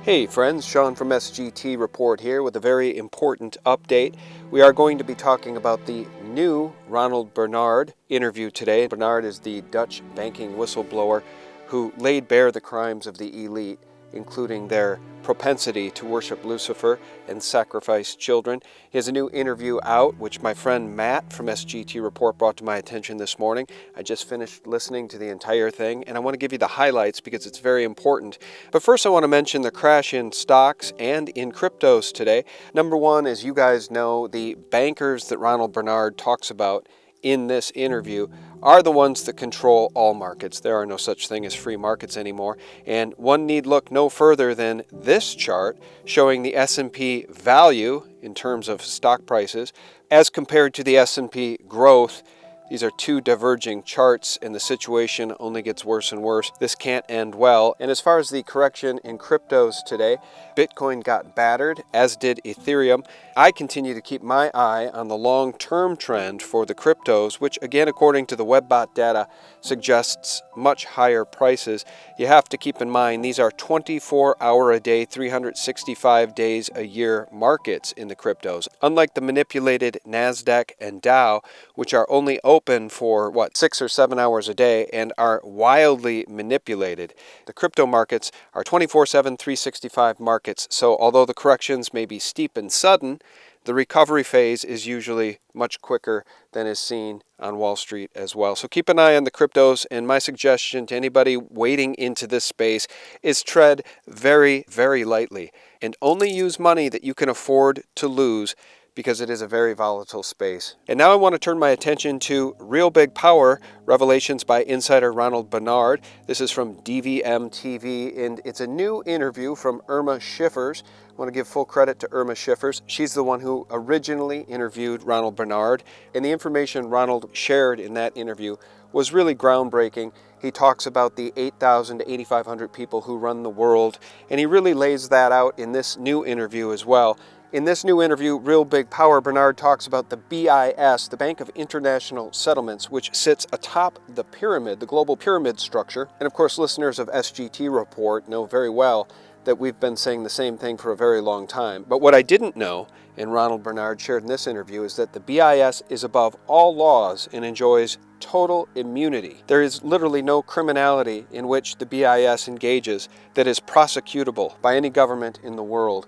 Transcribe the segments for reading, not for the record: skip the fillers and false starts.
Hey friends, Sean from SGT Report here with a very important update. We are going to be talking about the new Ronald Bernard interview today. Bernard is the Dutch banking whistleblower who laid bare the crimes of the elite, including their propensity to worship Lucifer and sacrifice children. He has a new interview out, which my friend Matt from SGT Report brought to my attention this morning. I just finished listening to the entire thing, and I want to give you the highlights because it's very important. But first I want to mention the crash in stocks and in cryptos today. Number one, as you guys know, the bankers that Ronald Bernard talks about in this interview are the ones that control all markets. There are no such thing as free markets anymore. And one need look no further than this chart showing the S&P value in terms of stock prices as compared to the S&P growth. These are two diverging charts, and the situation only gets worse and worse. This can't end well. And as far as the correction in cryptos today, Bitcoin got battered, as did Ethereum. I continue to keep my eye on the long-term trend for the cryptos, which again, according to the WebBot data, suggests much higher prices. You have to keep in mind these are 24-hour-a-day, 365 days a year markets in the cryptos. Unlike the manipulated NASDAQ and Dow, which are only open for 6 or 7 hours a day and are wildly manipulated, the crypto markets are 24/7, 365 markets. So although the corrections may be steep and sudden, the recovery phase is usually much quicker than is seen on Wall Street as well. So keep an eye on the cryptos, and my suggestion to anybody wading into this space is tread very, very lightly and only use money that you can afford to lose, because it is a very volatile space. And now I want to turn my attention to Real Big Power, revelations by insider Ronald Bernard. This is from DVM TV, and it's a new interview from Irma Schiffers. I want to give full credit to Irma Schiffers. She's the one who originally interviewed Ronald Bernard, and the information Ronald shared in that interview was really groundbreaking. He talks about the 8,000 to 8,500 people who run the world, and he really lays that out in this new interview as well. In this new interview, Real Big Power, Bernard talks about the BIS, the Bank of International Settlements, which sits atop the pyramid, the global pyramid structure. And of course, listeners of SGT Report know very well that we've been saying the same thing for a very long time. But what I didn't know, and Ronald Bernard shared in this interview, is that the BIS is above all laws and enjoys total immunity. There is literally no criminality in which the BIS engages that is prosecutable by any government in the world.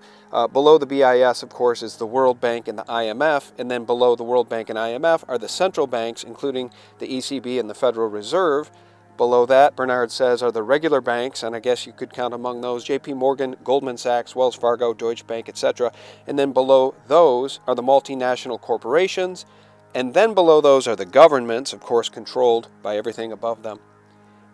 Below the BIS, of course, is the World Bank and the IMF, and then below the World Bank and IMF are the central banks, including the ECB and the Federal Reserve. Below that, Bernard says, are the regular banks, and I guess you could count among those JP Morgan, Goldman Sachs, Wells Fargo, Deutsche Bank, etc. And then below those are the multinational corporations, and then below those are the governments, of course controlled by everything above them.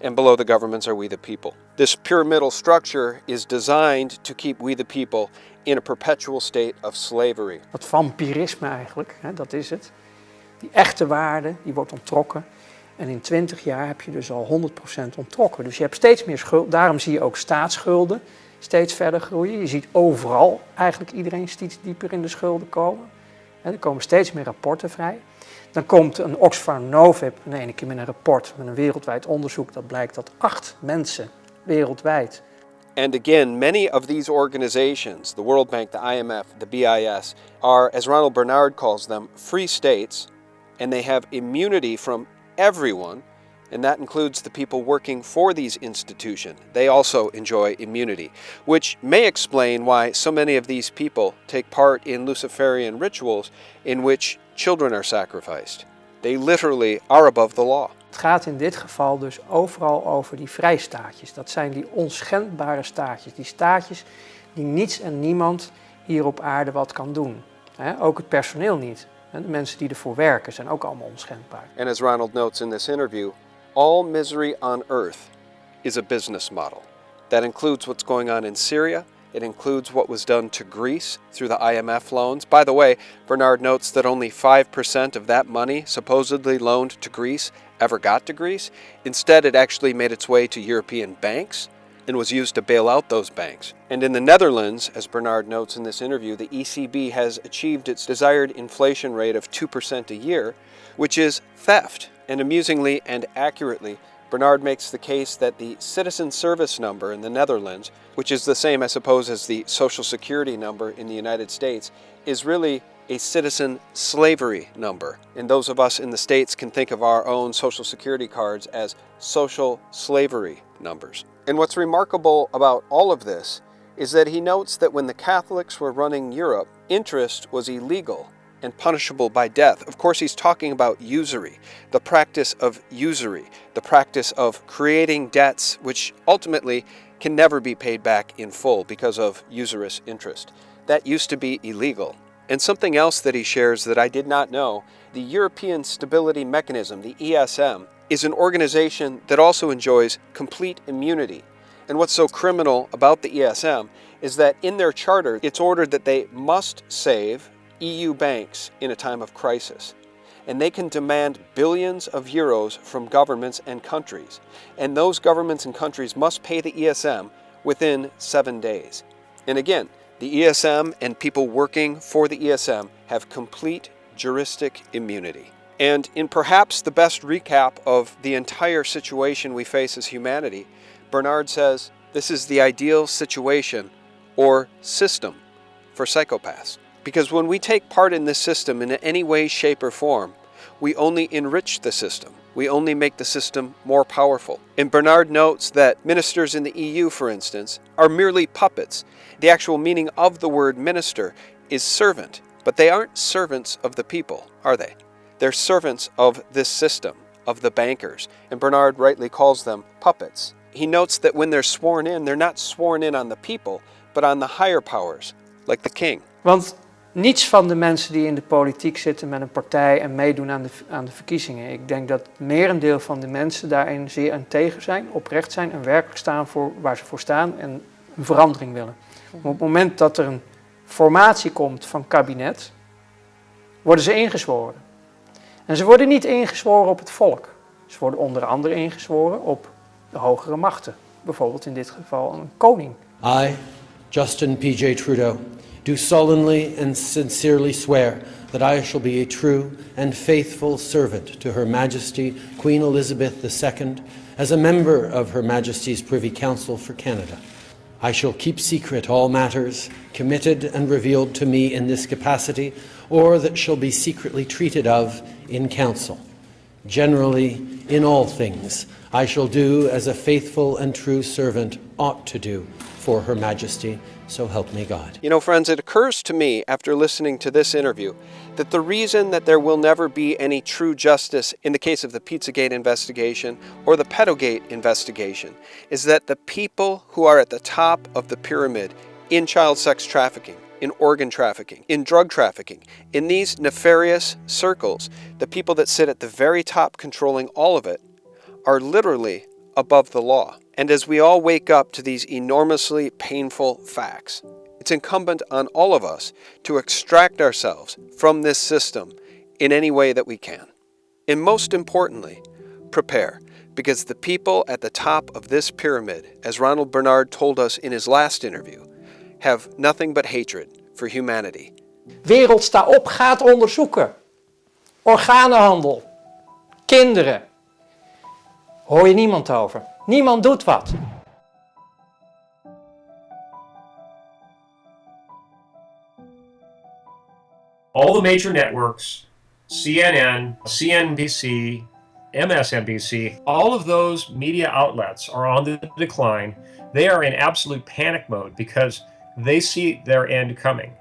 And below the governments are we the people. This pyramidal structure is designed to keep we the people in a perpetual state of slavery. Dat vampirisme eigenlijk, hè, dat is het. Die echte waarde, die wordt onttrokken. En in 20 jaar heb je dus al 100% onttrokken. Dus je hebt steeds meer schuld. Daarom zie je ook staatsschulden steeds verder groeien. Je ziet overal eigenlijk iedereen steeds dieper in de schulden komen. Er komen steeds meer rapporten vrij. Dan komt een Oxfam Novib in ene keer met een rapport, met een wereldwijd onderzoek. Dat blijkt dat 8 mensen wereldwijd. And again, many of these organizations, the World Bank, the IMF, the BIS, are, as Ronald Bernard calls them, free states, and they have immunity from everyone, and that includes the people working for these institutions. They also enjoy immunity, which may explain why so many of these people take part in Luciferian rituals in which children are sacrificed. They literally are above the law. Het gaat in dit geval dus overal over die vrijstaatjes. Dat zijn die onschendbare staatjes. Die staatjes die niets en niemand hier op aarde wat kan doen. Ook het personeel niet. De mensen die ervoor werken zijn ook allemaal onschendbaar. And as Ronald notes in this interview, all misery on earth is a business model. That includes what's going on in Syria. It includes what was done to Greece through the IMF loans. By the way, Bernard notes that only 5% of that money supposedly loaned to Greece ever got to Greece. Instead, it actually made its way to European banks and was used to bail out those banks. And in the Netherlands, as Bernard notes in this interview, the ECB has achieved its desired inflation rate of 2% a year, which is theft. And amusingly and accurately, Bernard makes the case that the citizen service number in the Netherlands, which is the same, I suppose, as the Social Security number in the United States, is really a citizen slavery number. And those of us in the States can think of our own Social Security cards as social slavery numbers. And what's remarkable about all of this is that he notes that when the Catholics were running Europe, interest was illegal and punishable by death. Of course, he's talking about usury, the practice of usury, the practice of creating debts which ultimately can never be paid back in full because of usurious interest. That used to be illegal. And something else that he shares that I did not know, the European Stability Mechanism, the ESM, is an organization that also enjoys complete immunity. And what's so criminal about the ESM is that in their charter, it's ordered that they must save EU banks in a time of crisis. And they can demand billions of euros from governments and countries. And those governments and countries must pay the ESM within 7 days. And again, the ESM and people working for the ESM have complete juristic immunity. And in perhaps the best recap of the entire situation we face as humanity, Bernard says this is the ideal situation or system for psychopaths. Because when we take part in this system in any way, shape, or form, we only enrich the system. We only make the system more powerful. And Bernard notes that ministers in the EU, for instance, are merely puppets. The actual meaning of the word minister is servant, but they aren't servants of the people, are they? They're servants of this system, of the bankers, and Bernard rightly calls them puppets. He notes that when they're sworn in, they're not sworn in on the people, but on the higher powers, like the king. Want niets van de mensen die in de politiek zitten met een partij en meedoen aan de verkiezingen. Ik denk dat het merendeel van de mensen daarin zeer aan tegen zijn, oprecht zijn en werkelijk staan voor waar ze voor staan en een verandering willen. Maar op het moment dat er een formatie komt van kabinet, worden ze ingezworen. En ze worden niet ingezworen op het volk. Ze worden onder andere ingezworen op de hogere machten. Bijvoorbeeld in dit geval een koning. I, Justin P.J. Trudeau, do solemnly and sincerely swear that I shall be a true and faithful servant to Her Majesty Queen Elizabeth II as a member of Her Majesty's Privy Council for Canada. I shall keep secret all matters committed and revealed to me in this capacity or that shall be secretly treated of in council. Generally, in all things, I shall do as a faithful and true servant ought to do for Her Majesty, so help me God. You know, friends, it occurs to me after listening to this interview that the reason that there will never be any true justice in the case of the Pizzagate investigation or the Pedogate investigation is that the people who are at the top of the pyramid in child sex trafficking, in organ trafficking, in drug trafficking, in these nefarious circles, the people that sit at the very top controlling all of it, are literally above the law. And as we all wake up to these enormously painful facts, it's incumbent on all of us to extract ourselves from this system in any way that we can. And most importantly, prepare, because the people at the top of this pyramid, as Ronald Bernard told us in his last interview, have nothing but hatred for humanity. Wereld, sta op, gaat onderzoeken. Organenhandel. Kinderen. Hoor je niemand over. Niemand doet wat. All the major networks, CNN, CNBC, MSNBC, all of those media outlets are on the decline. They are in absolute panic mode because they see their end coming.